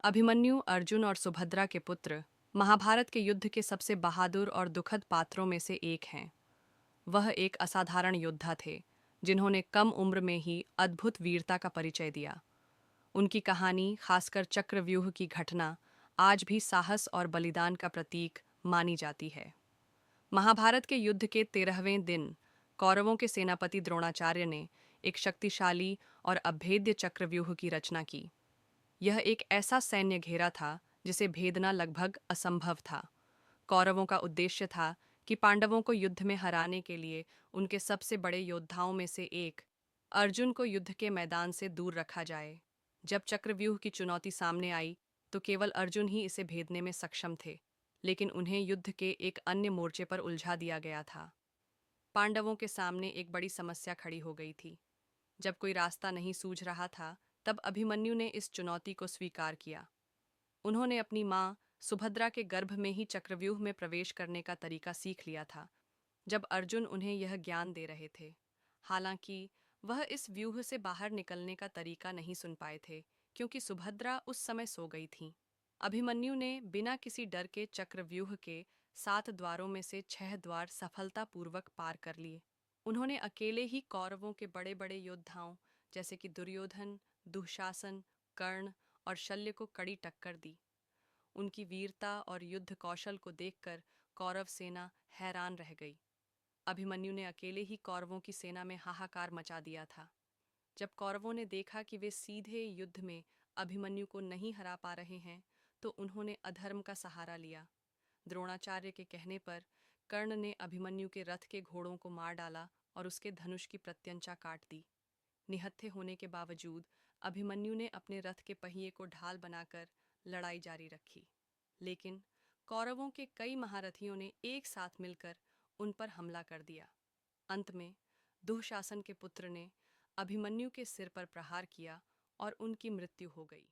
अभिमन्यु अर्जुन और सुभद्रा के पुत्र महाभारत के युद्ध के सबसे बहादुर और दुखद पात्रों में से एक हैं। वह एक असाधारण योद्धा थे जिन्होंने कम उम्र में ही अद्भुत वीरता का परिचय दिया। उनकी कहानी, खासकर चक्रव्यूह की घटना, आज भी साहस और बलिदान का प्रतीक मानी जाती है। महाभारत के युद्ध के 13वें दिन कौरवों के सेनापति द्रोणाचार्य ने एक शक्तिशाली और अभेद्य चक्रव्यूह की रचना की। यह एक ऐसा सैन्य घेरा था जिसे भेदना लगभग असंभव था। कौरवों का उद्देश्य था कि पांडवों को युद्ध में हराने के लिए उनके सबसे बड़े योद्धाओं में से एक अर्जुन को युद्ध के मैदान से दूर रखा जाए। जब चक्रव्यूह की चुनौती सामने आई तो केवल अर्जुन ही इसे भेदने में सक्षम थे, लेकिन उन्हें युद्ध के एक अन्य मोर्चे पर उलझा दिया गया था। पांडवों के सामने एक बड़ी समस्या खड़ी हो गई थी। जब कोई रास्ता नहीं सूझ रहा था, तब अभिमन्यु ने इस चुनौती को स्वीकार किया। उन्होंने अपनी मां सुभद्रा के गर्भ में ही चक्रव्यूह में प्रवेश करने का तरीका सीख लिया था, जब अर्जुन उन्हें यह ज्ञान दे रहे थे। हालांकि वह इस व्यूह से बाहर निकलने का तरीका नहीं सुन पाए थे, क्योंकि सुभद्रा उस समय सो गई थीं। अभिमन्यु ने बिना किसी डर के चक्रव्यूह के 7 द्वारों में से 6 द्वार सफलतापूर्वक पार कर लिए। उन्होंने अकेले ही कौरवों के बड़े बड़े योद्धाओं जैसे कि दुर्योधन, दुशासन, कर्ण और शल्य को कड़ी टक्कर दी। उनकी वीरता और युद्ध कौशल को देखकर कौरव सेना हैरान रह गई। अभिमन्यु ने अकेले ही कौरवों की सेना में हाहाकार मचा दिया था। जब कौरवों ने देखा कि वे सीधे युद्ध में अभिमन्यु को नहीं हरा पा रहे हैं, तो उन्होंने अधर्म का सहारा लिया। द्रोणाचार्य के कहने पर कर्ण ने अभिमन्यु के रथ के घोड़ों को मार डाला और उसके धनुष की प्रत्यंचा काट दी। निहत्थे होने के बावजूद अभिमन्यु ने अपने रथ के पहिए को ढाल बनाकर लड़ाई जारी रखी, लेकिन कौरवों के कई महारथियों ने एक साथ मिलकर उन पर हमला कर दिया। अंत में दुःशासन के पुत्र ने अभिमन्यु के सिर पर प्रहार किया और उनकी मृत्यु हो गई।